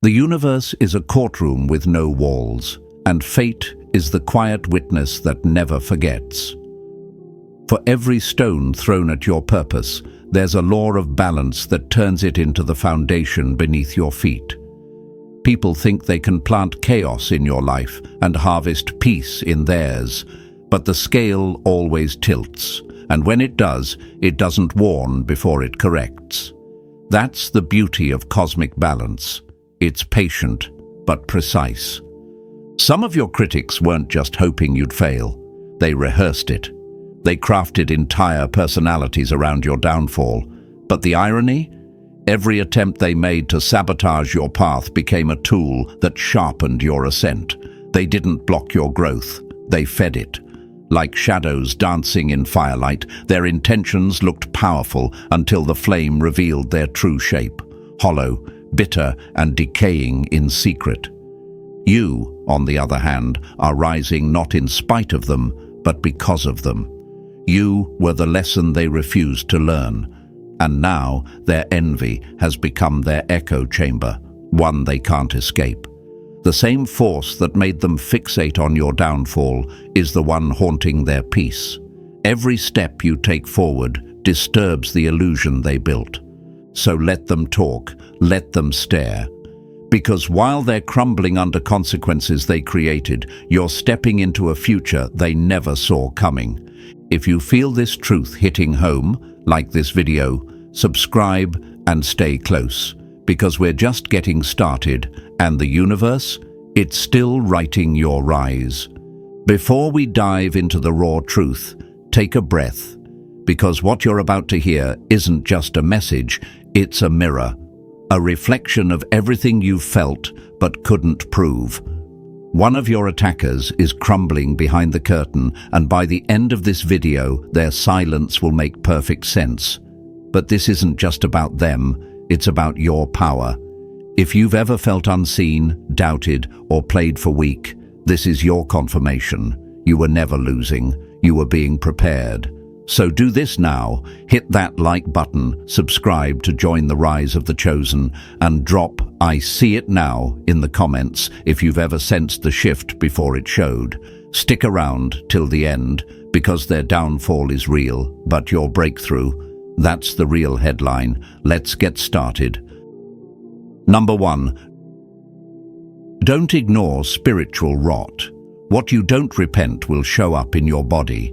The universe is a courtroom with no walls, and fate is the quiet witness that never forgets. For every stone thrown at your purpose, there's a law of balance that turns it into the foundation beneath your feet. People think they can plant chaos in your life and harvest peace in theirs, but the scale always tilts, and when it does, it doesn't warn before it corrects. That's the beauty of cosmic balance. It's patient, but precise. Some of your critics weren't just hoping you'd fail. They rehearsed it. They crafted entire personalities around your downfall. But the irony? Every attempt they made to sabotage your path became a tool that sharpened your ascent. They didn't block your growth. They fed it. Like shadows dancing in firelight, their intentions looked powerful until the flame revealed their true shape. Hollow, bitter, and decaying in secret. You, on the other hand, are rising not in spite of them, but because of them. You were the lesson they refused to learn, and now their envy has become their echo chamber, one they can't escape. The same force that made them fixate on your downfall is the one haunting their peace. Every step you take forward disturbs the illusion they built. So let them talk, let them stare. Because while they're crumbling under consequences they created, you're stepping into a future they never saw coming. If you feel this truth hitting home, like this video, subscribe and stay close. Because we're just getting started, and the universe, it's still writing your rise. Before we dive into the raw truth, take a breath. Because what you're about to hear isn't just a message, it's a mirror. A reflection of everything you've felt but couldn't prove. One of your attackers is crumbling behind the curtain, and by the end of this video, their silence will make perfect sense. But this isn't just about them, it's about your power. If you've ever felt unseen, doubted, or played for weak, this is your confirmation. You were never losing, you were being prepared. So do this now, hit that like button, subscribe to join the rise of the chosen, and drop "I see it now" in the comments if you've ever sensed the shift before it showed. Stick around till the end, because their downfall is real, but your breakthrough, that's the real headline. Let's get started. Number 1. Don't ignore spiritual rot. What you don't repent will show up in your body.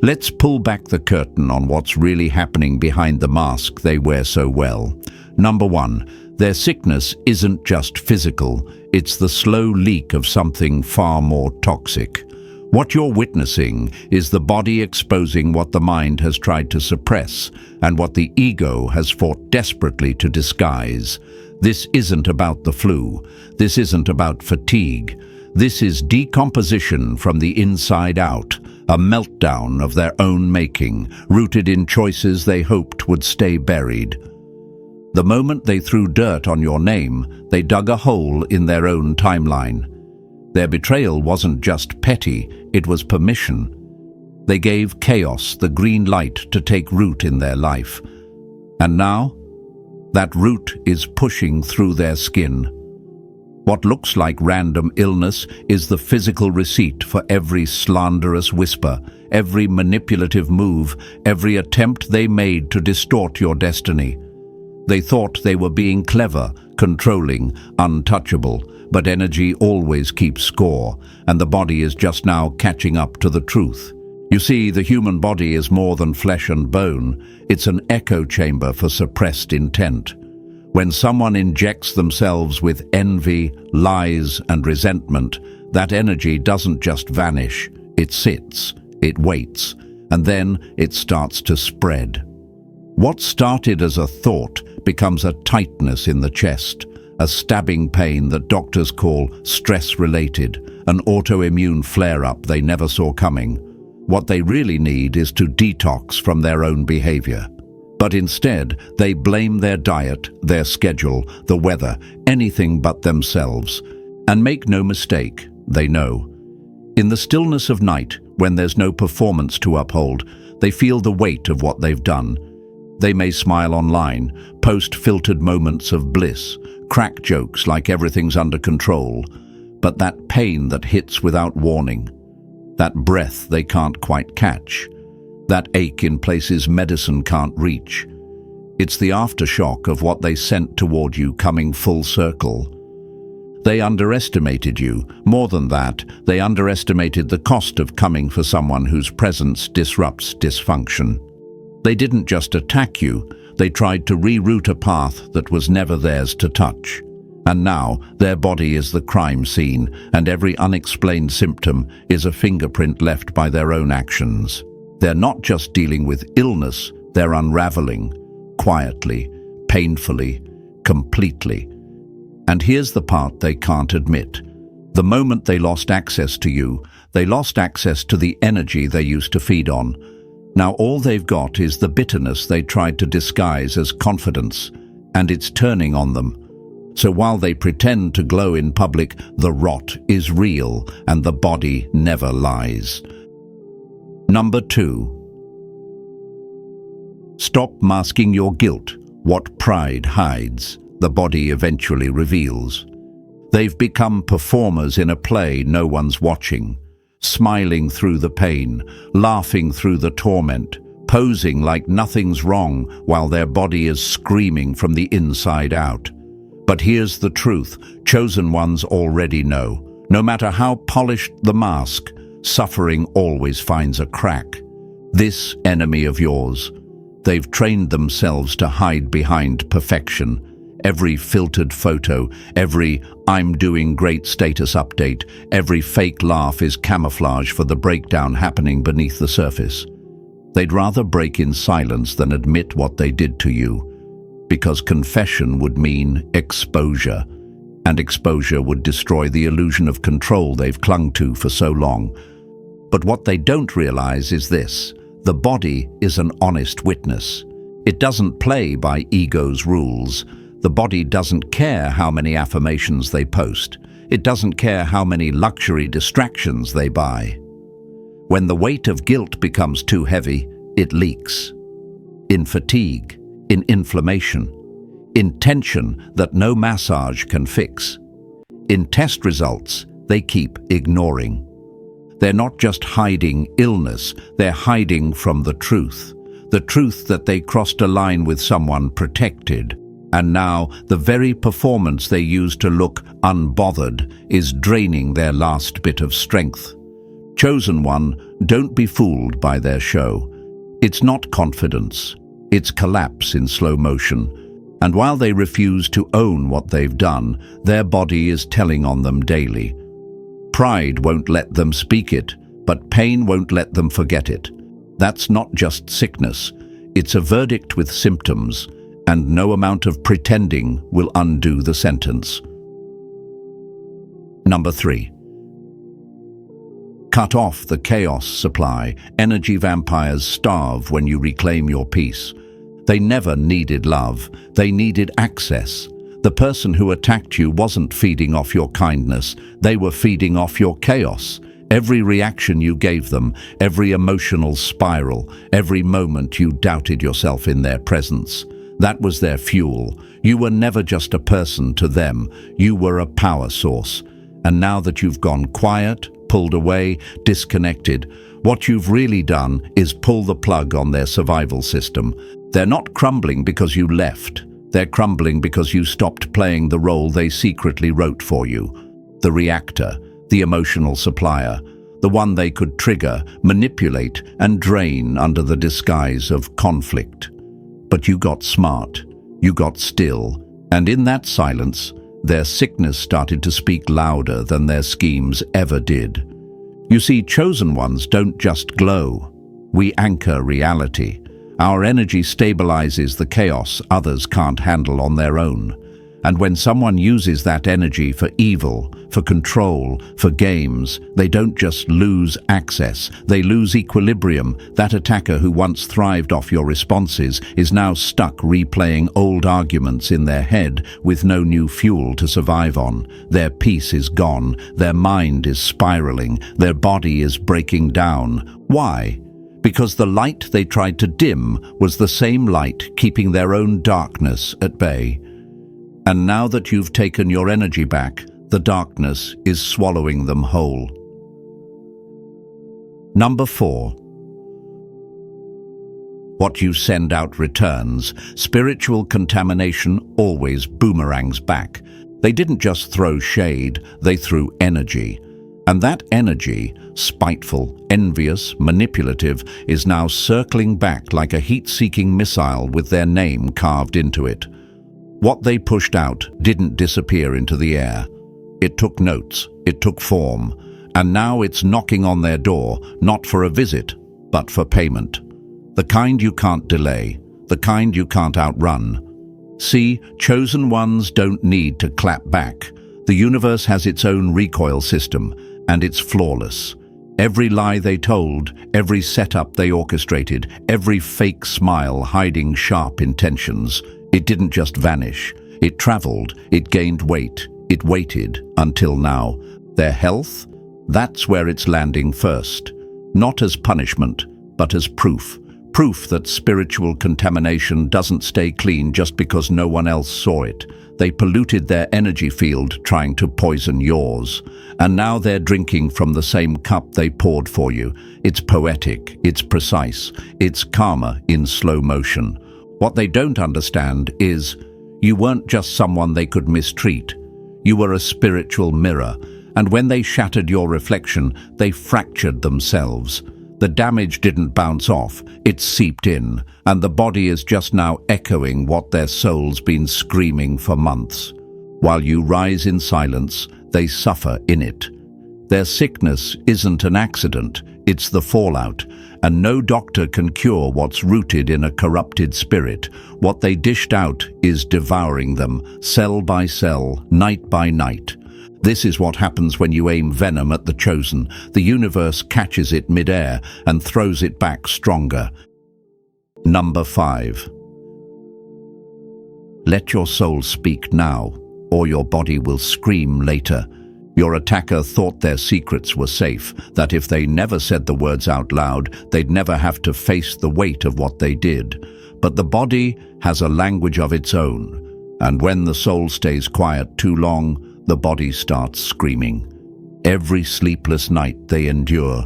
Let's pull back the curtain on what's really happening behind the mask they wear so well. Number 1, their sickness isn't just physical, it's the slow leak of something far more toxic. What you're witnessing is the body exposing what the mind has tried to suppress and what the ego has fought desperately to disguise. This isn't about the flu. This isn't about fatigue. This is decomposition from the inside out. A meltdown of their own making, rooted in choices they hoped would stay buried. The moment they threw dirt on your name, they dug a hole in their own timeline. Their betrayal wasn't just petty, it was permission. They gave chaos the green light to take root in their life. And now, that root is pushing through their skin. What looks like random illness is the physical receipt for every slanderous whisper, every manipulative move, every attempt they made to distort your destiny. They thought they were being clever, controlling, untouchable, but energy always keeps score, and the body is just now catching up to the truth. You see, the human body is more than flesh and bone. It's an echo chamber for suppressed intent. When someone injects themselves with envy, lies, and resentment, that energy doesn't just vanish. It sits, it waits, and then it starts to spread. What started as a thought becomes a tightness in the chest, a stabbing pain that doctors call stress-related, an autoimmune flare-up they never saw coming. What they really need is to detox from their own behavior. But instead, they blame their diet, their schedule, the weather, anything but themselves. And make no mistake, they know. In the stillness of night, when there's no performance to uphold, they feel the weight of what they've done. They may smile online, post filtered moments of bliss, crack jokes like everything's under control, but that pain that hits without warning, that breath they can't quite catch, that ache in places medicine can't reach. It's the aftershock of what they sent toward you coming full circle. They underestimated you. More than that, they underestimated the cost of coming for someone whose presence disrupts dysfunction. They didn't just attack you, they tried to reroute a path that was never theirs to touch. And now, their body is the crime scene, and every unexplained symptom is a fingerprint left by their own actions. They're not just dealing with illness, they're unraveling, quietly, painfully, completely. And here's the part they can't admit. The moment they lost access to you, they lost access to the energy they used to feed on. Now all they've got is the bitterness they tried to disguise as confidence, and it's turning on them. So while they pretend to glow in public, the rot is real and the body never lies. Number 2. Stop masking your guilt. What pride hides, the body eventually reveals. They've become performers in a play no one's watching, smiling through the pain, laughing through the torment, posing like nothing's wrong while their body is screaming from the inside out. But here's the truth, chosen ones already know. No matter how polished the mask, suffering always finds a crack. This enemy of yours, they've trained themselves to hide behind perfection. Every filtered photo, every "I'm doing great" status update, every fake laugh is camouflage for the breakdown happening beneath the surface. They'd rather break in silence than admit what they did to you, because confession would mean exposure, and exposure would destroy the illusion of control they've clung to for so long. But what they don't realize is this: the body is an honest witness. It doesn't play by ego's rules. The body doesn't care how many affirmations they post. It doesn't care how many luxury distractions they buy. When the weight of guilt becomes too heavy, it leaks. In fatigue, in inflammation, in tension that no massage can fix. In test results they keep ignoring. They're not just hiding illness, they're hiding from the truth that they crossed a line with someone protected. And now, the very performance they used to look unbothered is draining their last bit of strength. Chosen one, don't be fooled by their show. It's not confidence, it's collapse in slow motion. And while they refuse to own what they've done, their body is telling on them daily. Pride won't let them speak it, but pain won't let them forget it. That's not just sickness, it's a verdict with symptoms, and no amount of pretending will undo the sentence. Number 3. Cut off the chaos supply. Energy vampires starve when you reclaim your peace. They never needed love, they needed access. The person who attacked you wasn't feeding off your kindness, they were feeding off your chaos. Every reaction you gave them, every emotional spiral, every moment you doubted yourself in their presence. That was their fuel. You were never just a person to them. You were a power source. And now that you've gone quiet, pulled away, disconnected, what you've really done is pull the plug on their survival system. They're not crumbling because you left. They're crumbling because you stopped playing the role they secretly wrote for you. The reactor, the emotional supplier, the one they could trigger, manipulate, and drain under the disguise of conflict. But you got smart, you got still, and in that silence, their sickness started to speak louder than their schemes ever did. You see, chosen ones don't just glow. We anchor reality. Our energy stabilizes the chaos others can't handle on their own. And when someone uses that energy for evil, for control, for games, they don't just lose access, they lose equilibrium. That attacker who once thrived off your responses is now stuck replaying old arguments in their head with no new fuel to survive on. Their peace is gone, their mind is spiraling, their body is breaking down. Why? Because the light they tried to dim was the same light keeping their own darkness at bay. And now that you've taken your energy back, the darkness is swallowing them whole. Number 4. What you send out returns. Spiritual contamination always boomerangs back. They didn't just throw shade, they threw energy. And that energy, spiteful, envious, manipulative, is now circling back like a heat-seeking missile with their name carved into it. What they pushed out didn't disappear into the air. It took notes, it took form, and now it's knocking on their door, not for a visit, but for payment. The kind you can't delay, the kind you can't outrun. See, chosen ones don't need to clap back. The universe has its own recoil system, and it's flawless. Every lie they told, every setup they orchestrated, every fake smile hiding sharp intentions, it didn't just vanish. It traveled, it gained weight, it waited until now. Their health? That's where it's landing first. Not as punishment, but as proof. Proof that spiritual contamination doesn't stay clean just because no one else saw it. They polluted their energy field trying to poison yours. And now they're drinking from the same cup they poured for you. It's poetic, it's precise, it's karma in slow motion. What they don't understand is you weren't just someone they could mistreat. You were a spiritual mirror, and when they shattered your reflection, they fractured themselves. The damage didn't bounce off, it seeped in, and the body is just now echoing what their soul's been screaming for months. While you rise in silence, they suffer in it. Their sickness isn't an accident, it's the fallout, and no doctor can cure what's rooted in a corrupted spirit. What they dished out is devouring them, cell by cell, night by night. This is what happens when you aim venom at the chosen. The universe catches it mid-air and throws it back stronger. Number 5. Let your soul speak now, or your body will scream later. Your attacker thought their secrets were safe, that if they never said the words out loud, they'd never have to face the weight of what they did. But the body has a language of its own, and when the soul stays quiet too long, the body starts screaming. Every sleepless night they endure,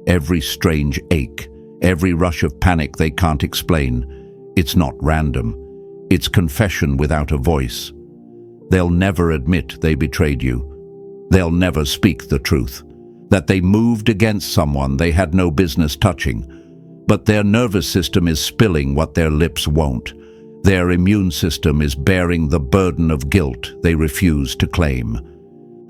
every strange ache, every rush of panic they can't explain. It's not random. It's confession without a voice. They'll never admit they betrayed you. They'll never speak the truth, that they moved against someone they had no business touching. But their nervous system is spilling what their lips won't. Their immune system is bearing the burden of guilt they refuse to claim.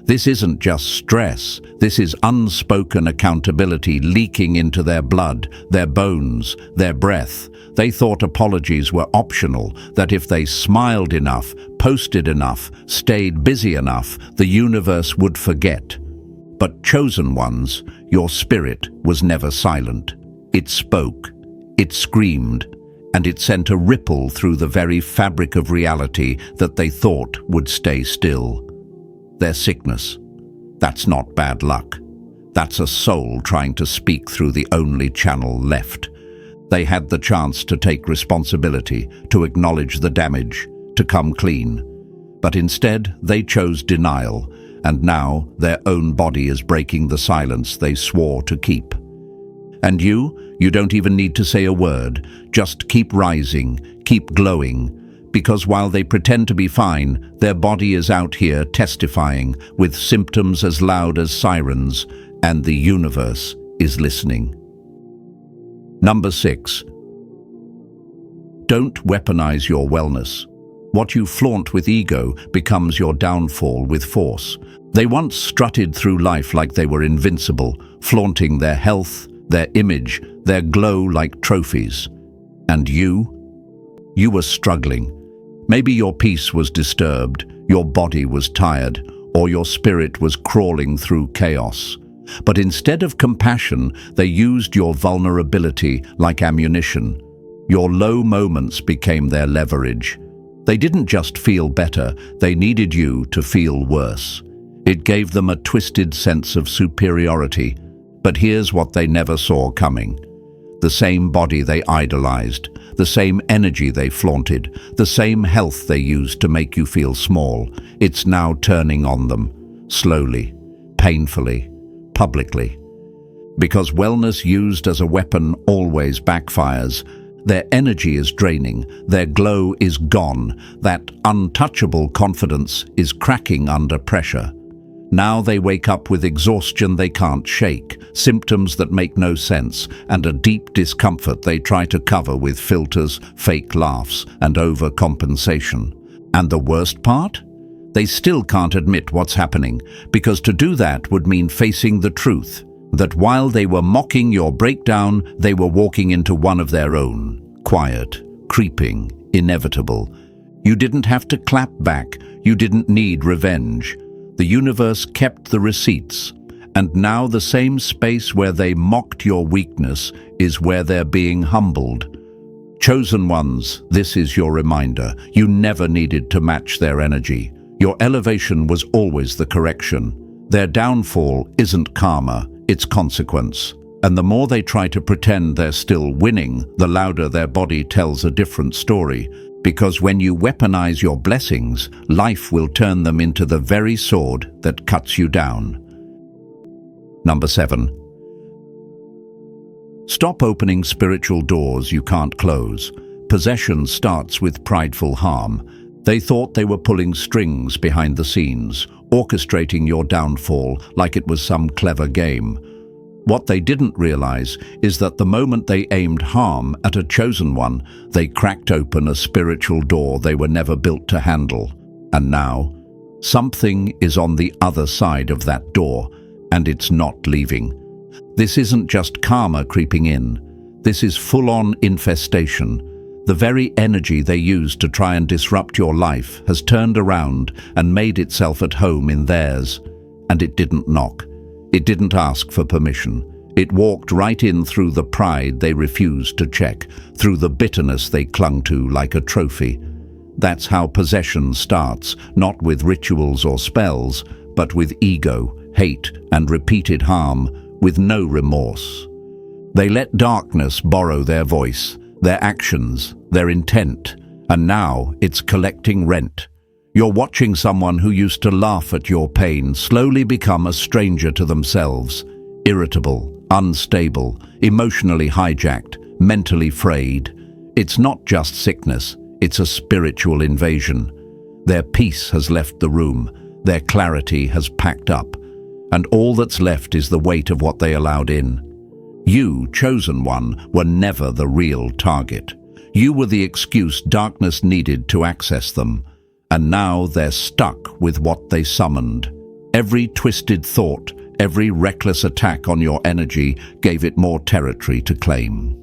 This isn't just stress, this is unspoken accountability leaking into their blood, their bones, their breath. They thought apologies were optional, that if they smiled enough, posted enough, stayed busy enough, the universe would forget. But chosen ones, your spirit was never silent. It spoke, it screamed, and it sent a ripple through the very fabric of reality that they thought would stay still. Their sickness, that's not bad luck. That's a soul trying to speak through the only channel left. They had the chance to take responsibility, to acknowledge the damage, to come clean. But instead, they chose denial, and now their own body is breaking the silence they swore to keep. And you don't even need to say a word. Just keep rising, keep glowing, because while they pretend to be fine, their body is out here testifying with symptoms as loud as sirens, and the universe is listening. Number 6. Don't weaponize your wellness. What you flaunt with ego becomes your downfall with force. They once strutted through life like they were invincible, flaunting their health, their image, their glow like trophies. And you were struggling. Maybe your peace was disturbed, your body was tired, or your spirit was crawling through chaos. But instead of compassion, they used your vulnerability like ammunition. Your low moments became their leverage. They didn't just feel better, they needed you to feel worse. It gave them a twisted sense of superiority. But here's what they never saw coming. The same body they idolized, the same energy they flaunted, the same health they used to make you feel small. It's now turning on them, slowly, painfully, publicly. Because wellness used as a weapon always backfires. Their energy is draining, their glow is gone, that untouchable confidence is cracking under pressure. Now they wake up with exhaustion they can't shake, symptoms that make no sense, and a deep discomfort they try to cover with filters, fake laughs, and overcompensation. And the worst part? They still can't admit what's happening, because to do that would mean facing the truth, that while they were mocking your breakdown, they were walking into one of their own. Quiet, creeping, inevitable. You didn't have to clap back, you didn't need revenge. The universe kept the receipts, and now the same space where they mocked your weakness is where they're being humbled. Chosen ones, this is your reminder. You never needed to match their energy. Your elevation was always the correction. Their downfall isn't karma, it's consequence. And the more they try to pretend they're still winning, the louder their body tells a different story. Because when you weaponize your blessings, life will turn them into the very sword that cuts you down. Number 7. Stop opening spiritual doors you can't close. Possession starts with prideful harm. They thought they were pulling strings behind the scenes, orchestrating your downfall like it was some clever game. What they didn't realize is that the moment they aimed harm at a chosen one, they cracked open a spiritual door they were never built to handle. And now, something is on the other side of that door, and it's not leaving. This isn't just karma creeping in. This is full-on infestation. The very energy they used to try and disrupt your life has turned around and made itself at home in theirs. And it didn't knock. It didn't ask for permission. It walked right in through the pride they refused to check, through the bitterness they clung to like a trophy. That's how possession starts, not with rituals or spells, but with ego, hate, and repeated harm, with no remorse. They let darkness borrow their voice, their actions, their intent, and now it's collecting rent. You're watching someone who used to laugh at your pain slowly become a stranger to themselves, irritable, unstable, emotionally hijacked, mentally frayed. It's not just sickness, it's a spiritual invasion. Their peace has left the room, their clarity has packed up, and all that's left is the weight of what they allowed in. You, chosen one, were never the real target. You were the excuse darkness needed to access them. And now they're stuck with what they summoned. Every twisted thought, every reckless attack on your energy gave it more territory to claim.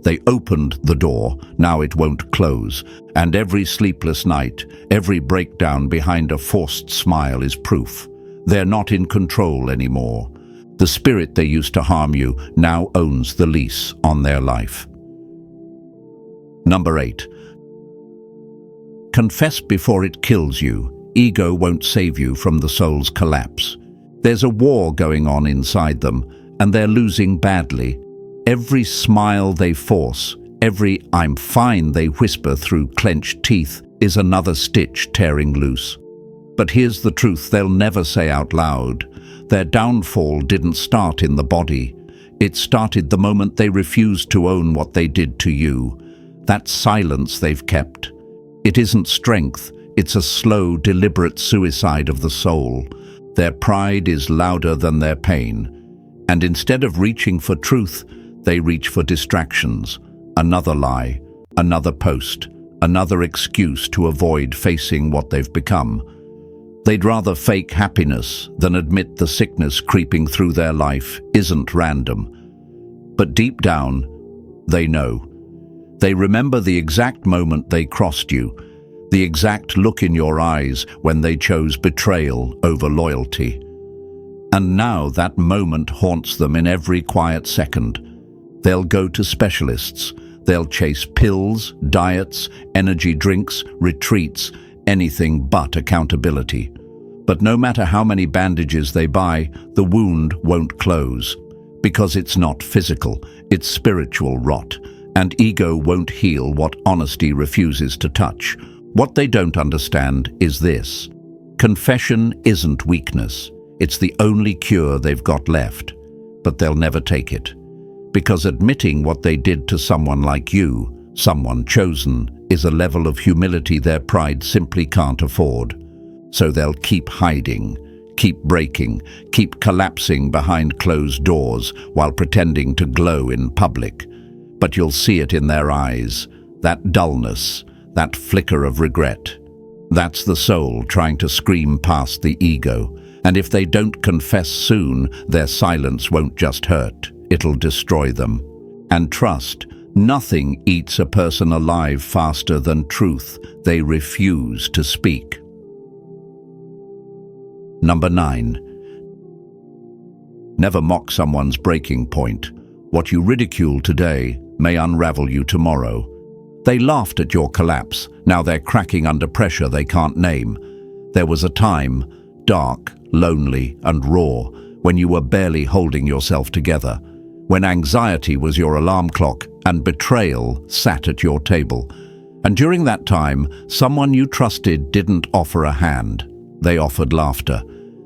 They opened the door, now it won't close, and every sleepless night, every breakdown behind a forced smile is proof. They're not in control anymore. The spirit they used to harm you now owns the lease on their life. Number 8. Confess before it kills you. Ego won't save you from the soul's collapse. There's a war going on inside them, and they're losing badly. Every smile they force, every "I'm fine" they whisper through clenched teeth is another stitch tearing loose. But here's the truth they'll never say out loud. Their downfall didn't start in the body. It started the moment they refused to own what they did to you. That silence they've kept. It isn't strength, it's a slow, deliberate suicide of the soul. Their pride is louder than their pain. And instead of reaching for truth, they reach for distractions. Another lie, another post, another excuse to avoid facing what they've become. They'd rather fake happiness than admit the sickness creeping through their life isn't random. But deep down, they know. They remember the exact moment they crossed you, the exact look in your eyes when they chose betrayal over loyalty. And now that moment haunts them in every quiet second. They'll go to specialists. They'll chase pills, diets, energy drinks, retreats, anything but accountability. But no matter how many bandages they buy, the wound won't close. Because it's not physical, it's spiritual rot, and ego won't heal what honesty refuses to touch. What they don't understand is this: confession isn't weakness. It's the only cure they've got left, but they'll never take it. Because admitting what they did to someone like you, someone chosen, is a level of humility their pride simply can't afford. So they'll keep hiding, keep breaking, keep collapsing behind closed doors while pretending to glow in public. But you'll see it in their eyes, that dullness, that flicker of regret. That's the soul trying to scream past the ego. And if they don't confess soon, their silence won't just hurt, it'll destroy them. And trust, nothing eats a person alive faster than truth they refuse to speak. Number 9. Never mock someone's breaking point. What you ridicule today may unravel you tomorrow. They laughed at your collapse. Now they're cracking under pressure they can't name. There was a time, dark, lonely, and raw, when you were barely holding yourself together, when anxiety was your alarm clock and betrayal sat at your table. And during that time, someone you trusted didn't offer a hand. They offered laughter.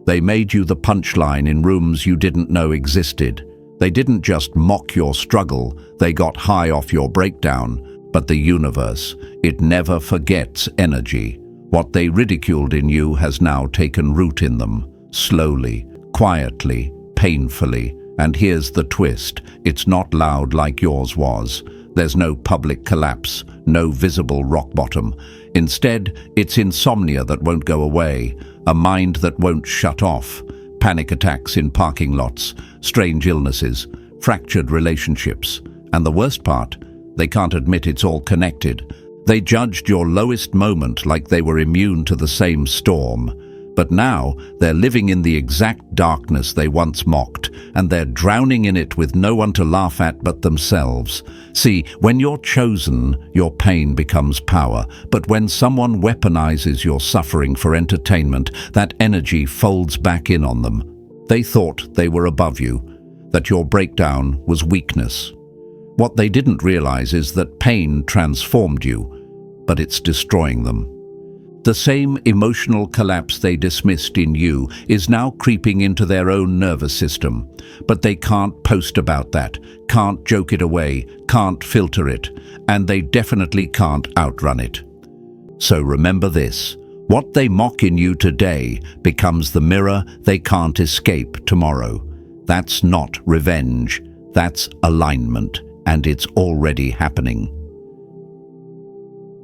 They made you the punchline in rooms you didn't know existed. They didn't just mock your struggle, they got high off your breakdown. But the universe, it never forgets energy. What they ridiculed in you has now taken root in them, slowly, quietly, painfully. And here's the twist: it's not loud like yours was. There's no public collapse, no visible rock bottom. Instead, it's insomnia that won't go away, a mind that won't shut off, panic attacks in parking lots, strange illnesses, fractured relationships. And the worst part, they can't admit it's all connected. They judged your lowest moment like they were immune to the same storm. But now they're living in the exact darkness they once mocked, and they're drowning in it with no one to laugh at but themselves. See, when you're chosen, your pain becomes power. But when someone weaponizes your suffering for entertainment, that energy folds back in on them. They thought they were above you, that your breakdown was weakness. What they didn't realize is that pain transformed you, but it's destroying them. The same emotional collapse they dismissed in you is now creeping into their own nervous system. But they can't post about that, can't joke it away, can't filter it, and they definitely can't outrun it. So remember this: what they mock in you today becomes the mirror they can't escape tomorrow. That's not revenge, that's alignment, and it's already happening.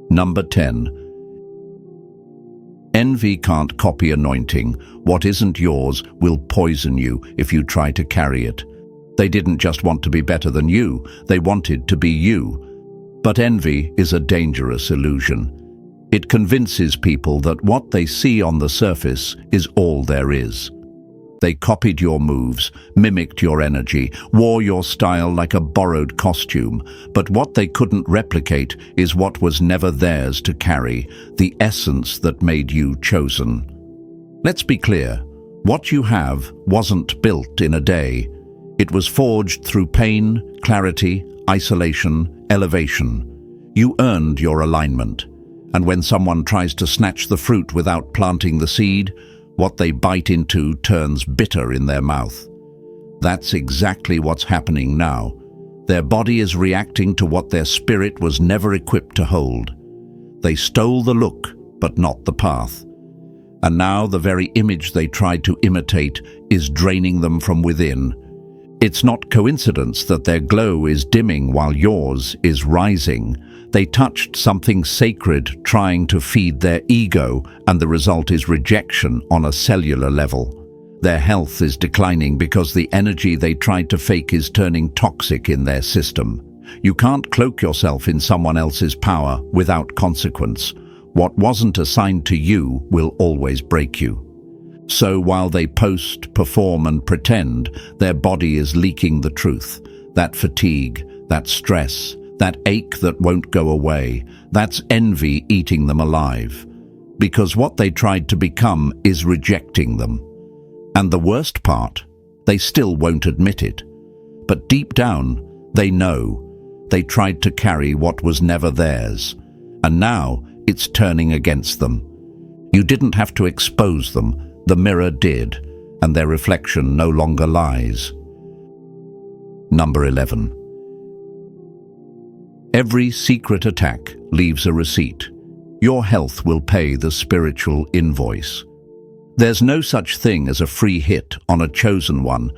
Number 10. Envy can't copy anointing. What isn't yours will poison you if you try to carry it. They didn't just want to be better than you, they wanted to be you. But envy is a dangerous illusion. It convinces people that what they see on the surface is all there is. They copied your moves, mimicked your energy, wore your style like a borrowed costume. But what they couldn't replicate is what was never theirs to carry, the essence that made you chosen. Let's be clear, what you have wasn't built in a day. It was forged through pain, clarity, isolation, elevation. You earned your alignment. And when someone tries to snatch the fruit without planting the seed, what they bite into turns bitter in their mouth. That's exactly what's happening now. Their body is reacting to what their spirit was never equipped to hold. They stole the look, but not the path. And now the very image they tried to imitate is draining them from within. It's not coincidence that their glow is dimming while yours is rising. They touched something sacred trying to feed their ego, and the result is rejection on a cellular level. Their health is declining because the energy they tried to fake is turning toxic in their system. You can't cloak yourself in someone else's power without consequence. What wasn't assigned to you will always break you. So while they post, perform, and pretend, their body is leaking the truth. That fatigue, that stress, that ache that won't go away, that's envy eating them alive. Because what they tried to become is rejecting them. And the worst part, they still won't admit it. But deep down, they know. They tried to carry what was never theirs, and now it's turning against them. You didn't have to expose them, the mirror did, and their reflection no longer lies. Number 11. Every secret attack leaves a receipt. Your health will pay the spiritual invoice. There's no such thing as a free hit on a chosen one.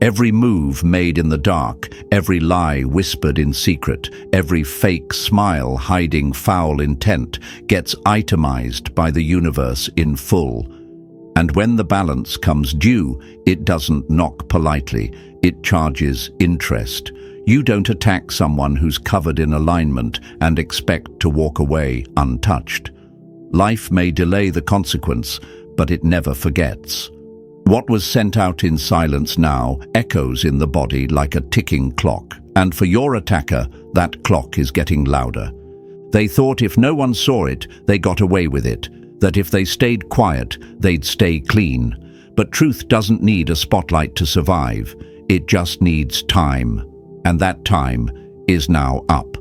Every move made in the dark, every lie whispered in secret, every fake smile hiding foul intent gets itemized by the universe in full. And when the balance comes due, it doesn't knock politely, it charges interest. You don't attack someone who's covered in alignment and expect to walk away untouched. Life may delay the consequence, but it never forgets. What was sent out in silence now echoes in the body like a ticking clock, and for your attacker, that clock is getting louder. They thought if no one saw it, they got away with it, that if they stayed quiet, they'd stay clean. But truth doesn't need a spotlight to survive, it just needs time, and that time is now up.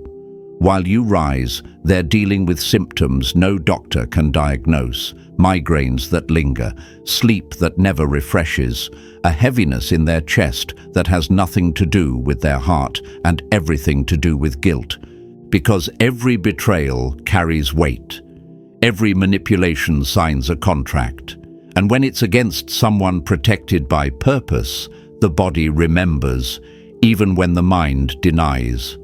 While you rise, they're dealing with symptoms no doctor can diagnose. Migraines that linger, sleep that never refreshes, a heaviness in their chest that has nothing to do with their heart and everything to do with guilt. Because every betrayal carries weight. Every manipulation signs a contract. And when it's against someone protected by purpose, the body remembers, even when the mind denies.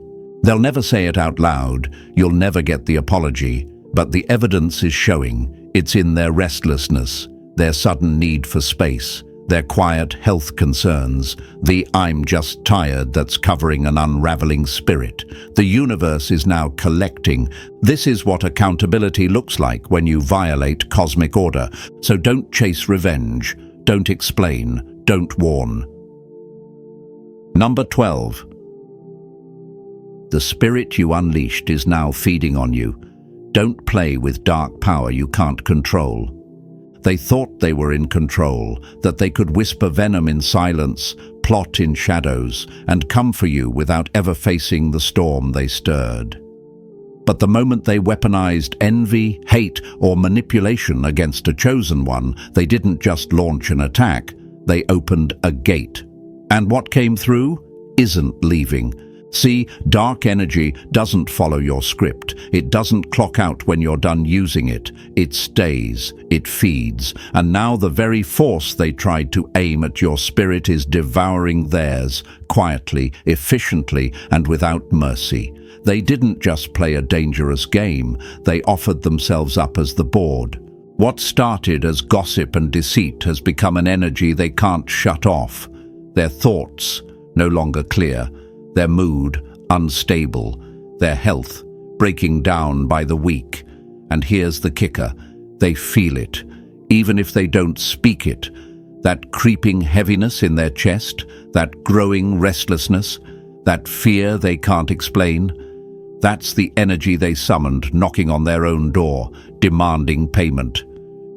They'll never say it out loud, you'll never get the apology, but the evidence is showing. It's in their restlessness, their sudden need for space, their quiet health concerns, the "I'm just tired" that's covering an unraveling spirit. The universe is now collecting. This is what accountability looks like when you violate cosmic order. So don't chase revenge, don't explain, don't warn. Number 12. The spirit you unleashed is now feeding on you. Don't play with dark power you can't control. They thought they were in control, that they could whisper venom in silence, plot in shadows, and come for you without ever facing the storm they stirred. But the moment they weaponized envy, hate, or manipulation against a chosen one, they didn't just launch an attack, they opened a gate. And what came through isn't leaving. See, dark energy doesn't follow your script. It doesn't clock out when you're done using it. It stays, it feeds, and now the very force they tried to aim at your spirit is devouring theirs, quietly, efficiently, and without mercy. They didn't just play a dangerous game, they offered themselves up as the board. What started as gossip and deceit has become an energy they can't shut off. Their thoughts, no longer clear, their mood unstable, their health breaking down by the week. And here's the kicker, they feel it, even if they don't speak it. That creeping heaviness in their chest, that growing restlessness, that fear they can't explain. That's the energy they summoned, knocking on their own door, demanding payment.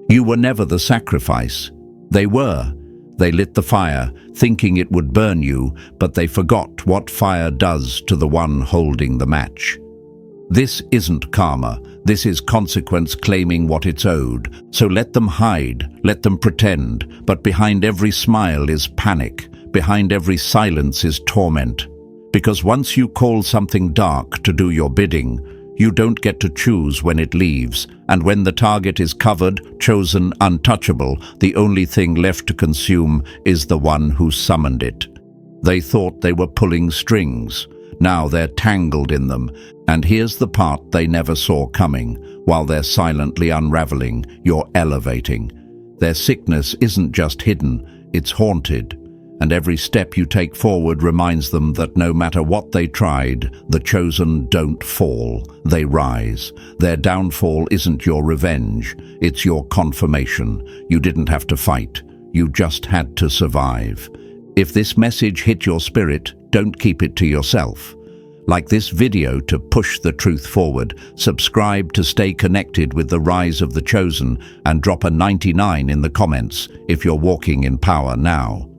You were never the sacrifice. They were. They lit the fire, thinking it would burn you, but they forgot what fire does to the one holding the match. This isn't karma, this is consequence claiming what it's owed. So let them hide, let them pretend, but behind every smile is panic, behind every silence is torment. Because once you call something dark to do your bidding, you don't get to choose when it leaves, and when the target is covered, chosen, untouchable, the only thing left to consume is the one who summoned it. They thought they were pulling strings. Now they're tangled in them, and here's the part they never saw coming. While they're silently unraveling, you're elevating. Their sickness isn't just hidden, it's haunted. And every step you take forward reminds them that no matter what they tried, the chosen don't fall, they rise. Their downfall isn't your revenge, it's your confirmation. You didn't have to fight, you just had to survive. If this message hit your spirit, don't keep it to yourself. Like this video to push the truth forward, subscribe to stay connected with the rise of the chosen, and drop a 99 in the comments if you're walking in power now.